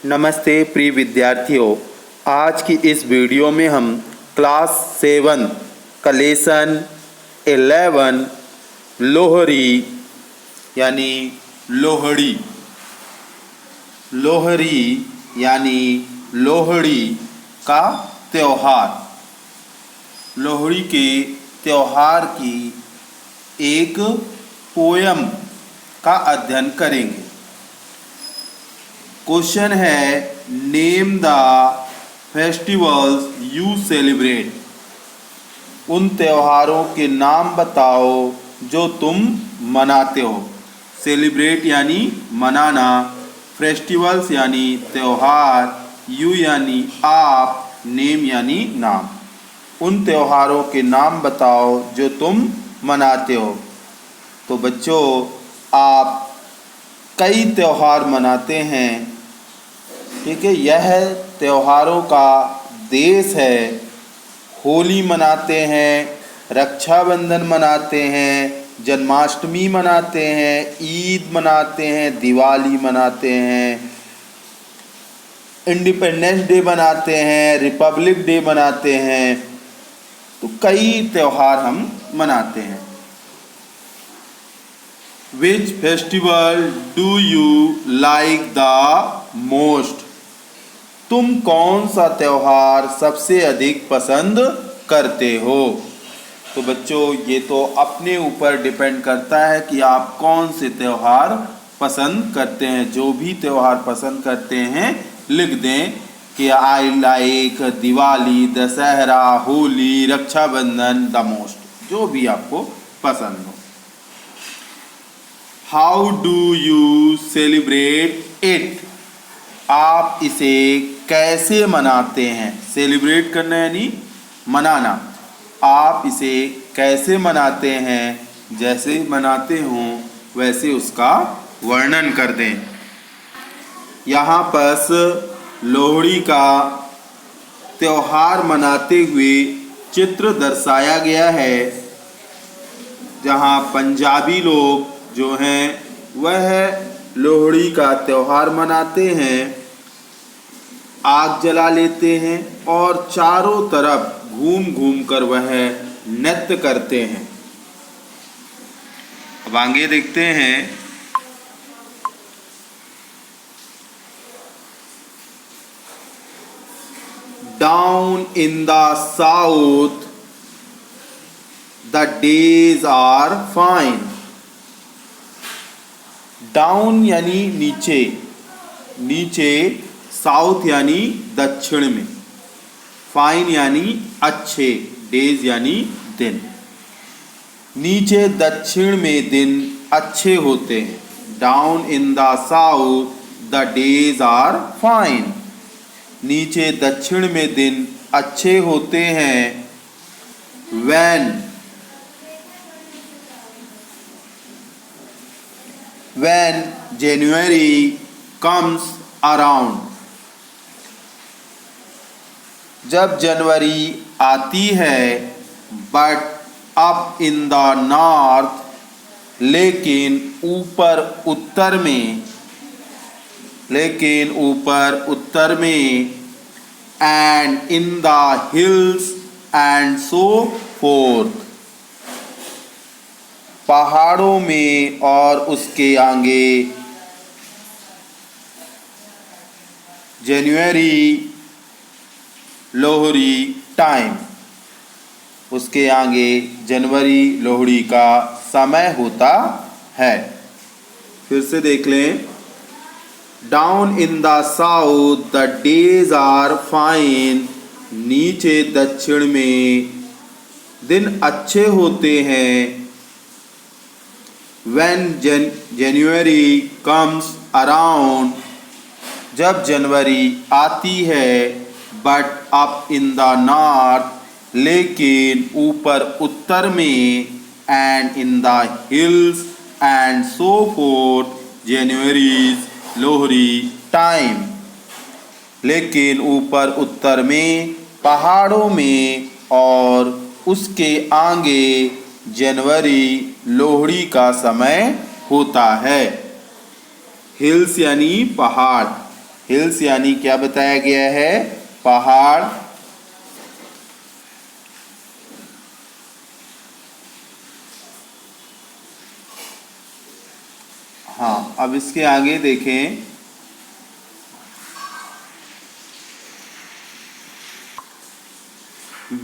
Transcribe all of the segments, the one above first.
नमस्ते प्रिय विद्यार्थियों, आज की इस वीडियो में हम क्लास 7 का लेसन 11 लोहरी यानी लोहड़ी का त्यौहार, लोहड़ी के त्यौहार की एक पोयम का अध्ययन करेंगे। क्वेश्चन है, name the festivals you celebrate. उन त्योहारों के नाम बताओ जो तुम मनाते हो। सेलिब्रेट यानी मनाना, फेस्टिवल्स यानी त्यौहार, यू यानी आप, नेम यानी नाम। उन त्योहारों के नाम बताओ जो तुम मनाते हो। तो बच्चों, आप कई त्यौहार मनाते हैं, ठीक है। यह त्योहारों का देश है। होली मनाते हैं, रक्षाबंधन मनाते हैं, जन्माष्टमी मनाते हैं, ईद मनाते हैं, दिवाली मनाते हैं, इंडिपेंडेंस डे मनाते हैं, रिपब्लिक डे मनाते हैं। तो कई त्यौहार हम मनाते हैं। Which festival do you like the most? तुम कौन सा त्यौहार सबसे अधिक पसंद करते हो? तो बच्चों, ये तो अपने ऊपर डिपेंड करता है कि आप कौन से त्यौहार पसंद करते हैं। जो भी त्यौहार पसंद करते हैं लिख दें कि I like Diwali, Dussehra, Holi, Rakshabandhan the most, जो भी आपको पसंद हो। How do you celebrate it? आप इसे कैसे मनाते हैं? सेलिब्रेट करना यानी मनाना। आप इसे कैसे मनाते हैं? जैसे मनाते हों वैसे उसका वर्णन कर दें। यहाँ पर लोहड़ी का त्यौहार मनाते हुए चित्र दर्शाया गया है, जहाँ पंजाबी लोग जो हैं वह लोहड़ी का त्यौहार मनाते हैं, आग जला लेते हैं और चारों तरफ घूम घूम कर वह नृत्य करते हैं। अब आगे देखते हैं। Down in the south the days are fine. Down यानी नीचे, नीचे, साउथ यानी दक्षिण में, फाइन यानी अच्छे, डेज यानी दिन। नीचे दक्षिण में दिन अच्छे होते हैं। Down in the south the days are fine. नीचे दक्षिण में दिन अच्छे होते हैं। When January comes around, जब जनवरी आती है। But up in the north, लेकिन ऊपर उत्तर में, and in the hills and so forth, पहाड़ों में और उसके आगे। जनवरी लोहड़ी टाइम, उसके आगे जनवरी लोहड़ी का समय होता है। फिर से देख लें। Down in the south the days are fine. नीचे दक्षिण में दिन अच्छे होते हैं। When January comes around, जब जनवरी आती है। But up in the north, लेकिन ऊपर उत्तर में, and in the hills and so forth, January's Lohri time, लेकिन ऊपर उत्तर में, पहाड़ों में और उसके आगे जनवरी लोहड़ी का समय होता है। हिल्स यानी पहाड़, हिल्स यानी क्या बताया गया है? पहाड़। हाँ, अब इसके आगे देखें।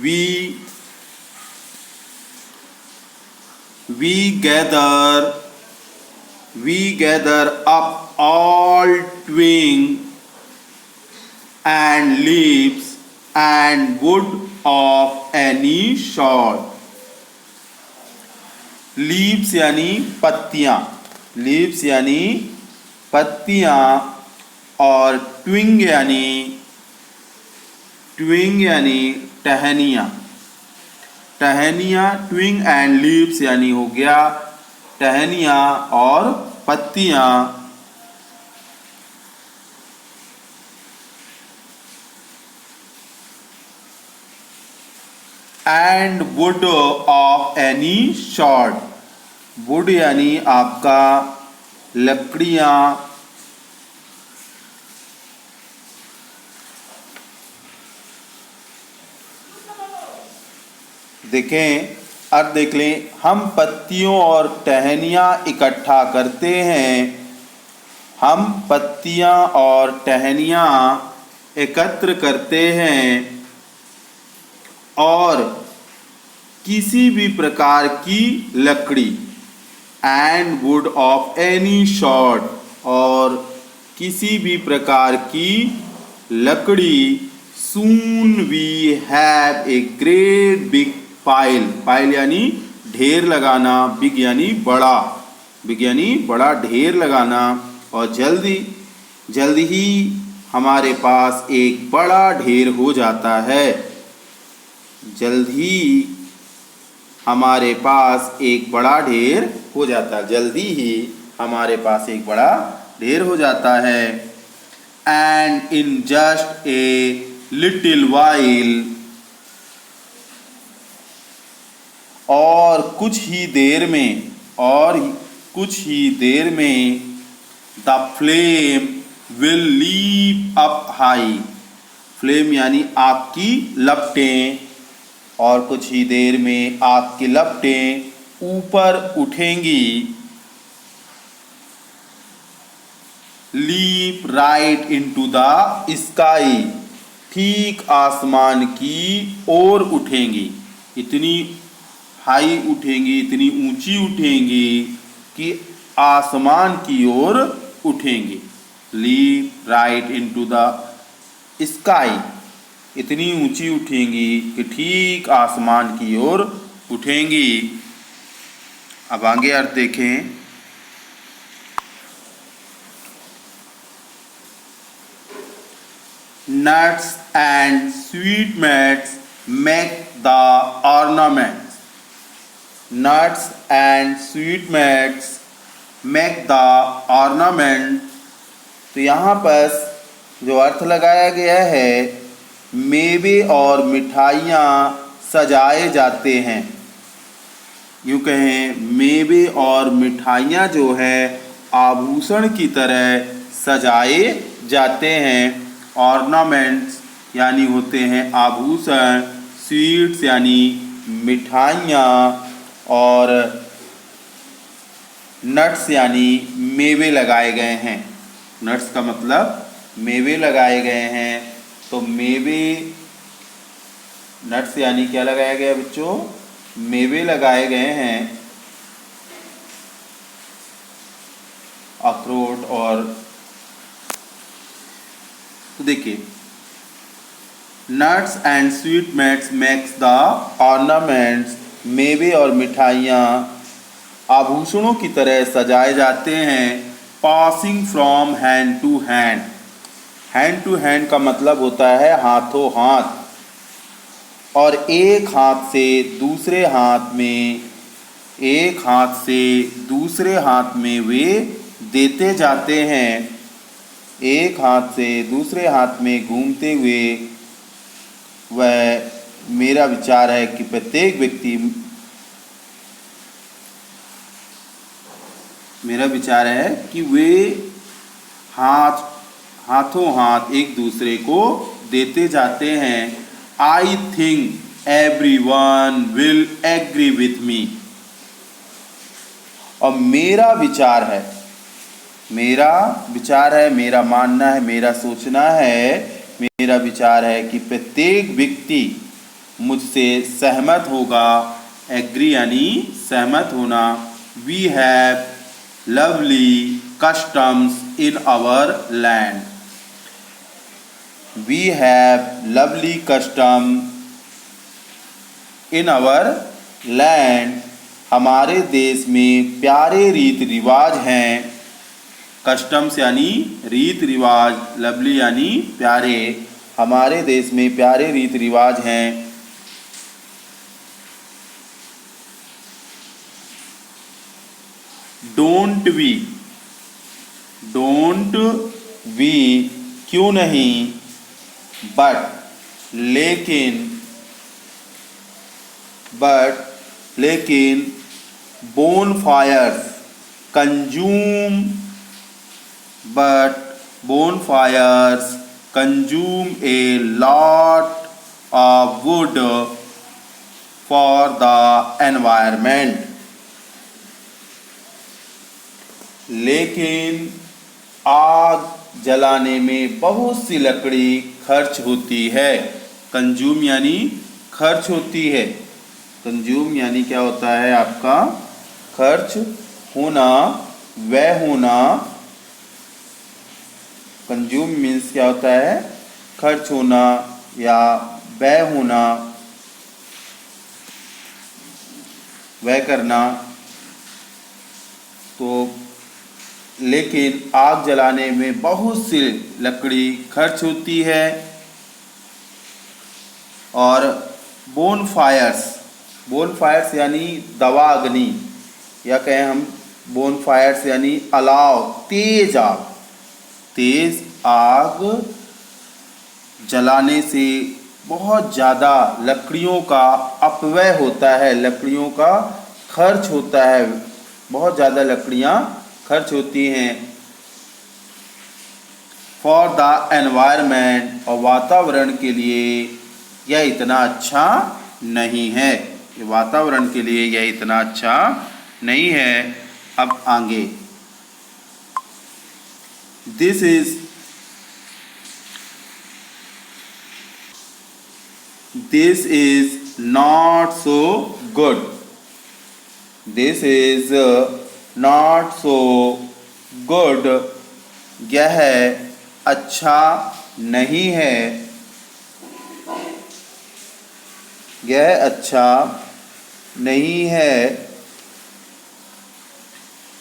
We we gather we gather up all twig and leaves and wood of any sort. Leaves यानी पत्तियां, लीव्स यानी पत्तियां, और ट्विंग यानी टहनियां, टहनियां। ट्विंग एंड लीव्स यानी हो गया टहनियां और पत्तियां। And wood of any sort, would यानी आपका लकड़ियां। देखें, अब देख लें, हम पत्तियों और टहनियां इकट्ठा करते हैं, हम पत्तियां और टहनियां एकत्र करते हैं और किसी भी प्रकार की लकड़ी, and wood of any sort, और किसी भी प्रकार की लकड़ी। Soon we have a great big pile, pile यानी ढेर लगाना, बिग यानी बड़ा, बिग यानी बड़ा ढेर लगाना, और जल्दी ही हमारे पास एक बड़ा ढेर हो जाता है, जल्द ही हमारे पास एक बड़ा ढेर हो जाता है, जल्दी ही हमारे पास एक बड़ा ढेर हो जाता है। And in just a little while, और कुछ ही देर में, the flame will leap up high, flame यानी आग की लपटें, और कुछ ही देर में आग की लपटें ऊपर उठेंगी। Leap right into the sky, ठीक आसमान की ओर उठेंगी, इतनी हाई उठेंगी, इतनी ऊंची उठेंगी कि आसमान की ओर उठेंगी। Leap right into the sky, इतनी ऊंची उठेंगी कि ठीक आसमान की ओर उठेंगी। अब आगे अर्थ देखें। Nuts and sweetmeats make the ornaments. Nuts and sweetmeats make the ornament. तो यहाँ पर जो अर्थ लगाया गया है, मेवे और मिठाइयाँ सजाए जाते हैं। यूँ कहें, मेवे और मिठाइयाँ जो है आभूषण की तरह सजाए जाते हैं। ऑर्नामेंट्स यानी होते हैं आभूषण, स्वीट्स यानी मिठाइयाँ, और नट्स यानी मेवे लगाए गए हैं। नट्स का मतलब मेवे लगाए गए हैं, तो मेवे, नट्स यानी क्या लगाया गया बच्चों? मेवे लगाए गए हैं, अखरोट। और तो देखिए, nuts and sweetmeats makes the ornaments, मेवे और मिठाइयाँ आभूषणों की तरह सजाए जाते हैं। Passing from hand to hand, hand to hand का मतलब होता है हाथों हाथ, और एक हाथ से दूसरे हाथ में, एक हाथ से दूसरे हाथ में वे देते जाते हैं। एक हाथ से दूसरे हाथ में घूमते हुए, वह, मेरा विचार है कि प्रत्येक व्यक्ति, मेरा विचार है कि वे हाथों हाथ एक दूसरे को देते जाते हैं। I think everyone will agree with me. और मेरा विचार है, मेरा मानना है, मेरा सोचना है, मेरा विचार है कि प्रत्येक व्यक्ति मुझसे सहमत होगा। एग्री यानी सहमत होना। We have lovely customs in our land. We have lovely custom in our land. हमारे देश में प्यारे रीति रिवाज हैं। कस्टम्स यानी रीति रिवाज, लवली यानी प्यारे। हमारे देश में प्यारे रीति रिवाज हैं। डोंट वी क्यों नहीं, बट लेकिन bonfires consume a lot of wood for the environment। लेकिन आग जलाने में बहुत सी लकड़ी खर्च होती है। कंज्यूम यानी खर्च होती है। कंज्यूम यानी क्या होता है आपका, खर्च होना, व्यय होना। कंज्यूम मीन्स क्या होता है, खर्च होना या व्यय होना, व्यय करना। तो लेकिन आग जलाने में बहुत सी लकड़ी खर्च होती है। और बोनफायर्स यानी दवाग्नि, या कहें हम बोनफायर्स यानी अलाव, तेज आग जलाने से बहुत ज़्यादा लकड़ियों का अपव्यय होता है, लकड़ियों का खर्च होता है, बहुत ज़्यादा लकड़ियाँ खर्च होती हैं। फॉर द एनवायरनमेंट, और वातावरण के लिए यह इतना अच्छा नहीं है। वातावरण के लिए यह इतना अच्छा नहीं है। अब आगे, this is not so good. This is not so good. यह अच्छा नहीं है, यह अच्छा नहीं है।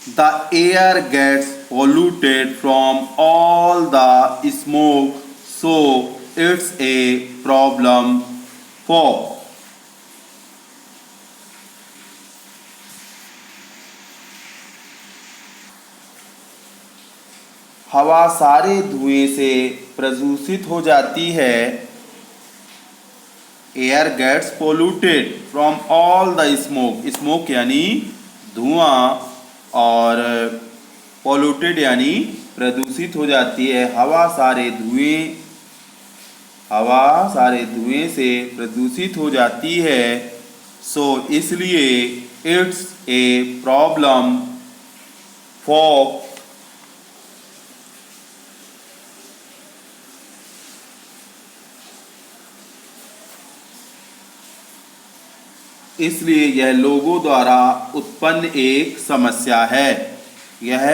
The air gets polluted from all the smoke, so it's a problem for हवा सारे धुएं से प्रदूषित हो जाती है। Air gets polluted from all the smoke, smoke यानी धुआं, और पोल्यूटेड यानी प्रदूषित हो जाती है। हवा सारे धुएं से प्रदूषित हो जाती है। सो इसलिए इट्स ए प्रॉब्लम फॉर इसलिए यह लोगों द्वारा उत्पन्न एक समस्या है। यह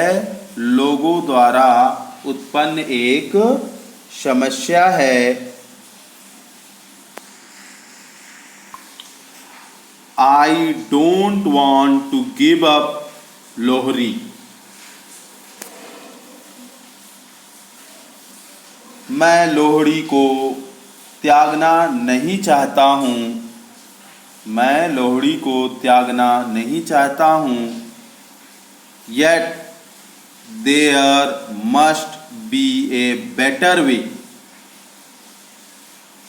लोगों द्वारा उत्पन्न एक समस्या है। I don't want to give up Lohri. मैं लोहड़ी को त्यागना नहीं चाहता हूँ। मैं लोहड़ी को त्यागना नहीं चाहता हूँ। Yet there must be a better way।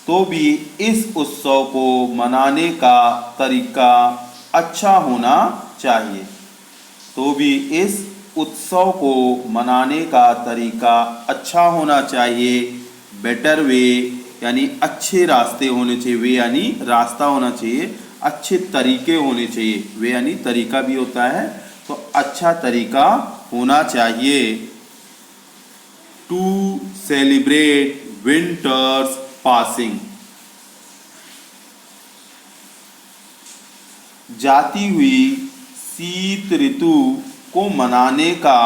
तो भी इस उत्सव को मनाने का तरीका अच्छा होना चाहिए। तो भी इस उत्सव को मनाने का तरीका अच्छा होना चाहिए। बेटर वे यानी अच्छे रास्ते होने चाहिए, वे यानी रास्ता होना चाहिए, अच्छे तरीके होने चाहिए, वे यानी तरीका भी होता है, तो अच्छा तरीका होना चाहिए। टू सेलिब्रेट विंटर्स पासिंग, जाती हुई शीत ऋतु को मनाने का,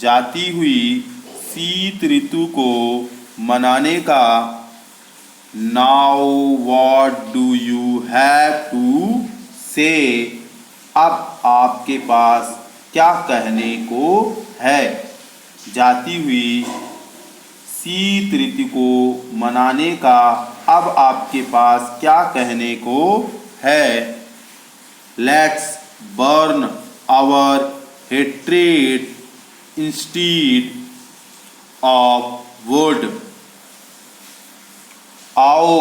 जाती हुई शीत ऋतु को मनाने का। Now what do you have to say, अब आपके पास क्या कहने को है। जाती हुई शीत ऋतु को मनाने का अब आपके पास क्या कहने को है। Let's burn our hatred instead of wood, आओ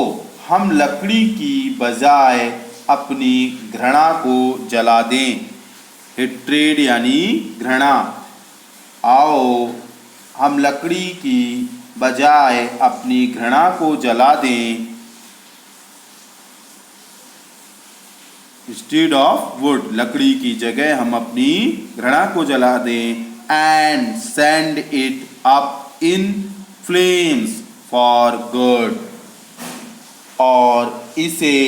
हम लकड़ी की बजाय अपनी घृणा को जला दें। हेट्रेड यानी घृणा, आओ हम लकड़ी की बजाय अपनी घृणा को जला दें। इंस्टीड ऑफ वुड, लकड़ी की जगह हम अपनी घृणा को जला दें। And send it up in flames for good, और इसे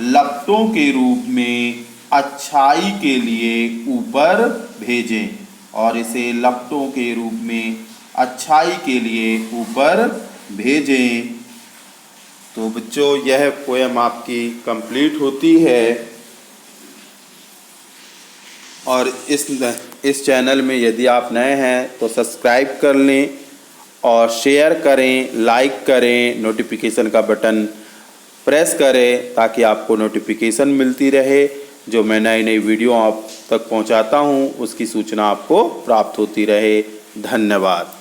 लपटों के रूप में अच्छाई के लिए ऊपर भेजें, और इसे लपटों के रूप में अच्छाई के लिए ऊपर भेजें। तो बच्चों यह पोएम आपकी कंप्लीट होती है, और इस चैनल में यदि आप नए हैं तो सब्सक्राइब कर लें और शेयर करें, लाइक करें, नोटिफिकेशन का बटन प्रेस करें ताकि आपको नोटिफिकेशन मिलती रहे। जो मैं नई नई वीडियो आप तक पहुंचाता हूं उसकी सूचना आपको प्राप्त होती रहे। धन्यवाद।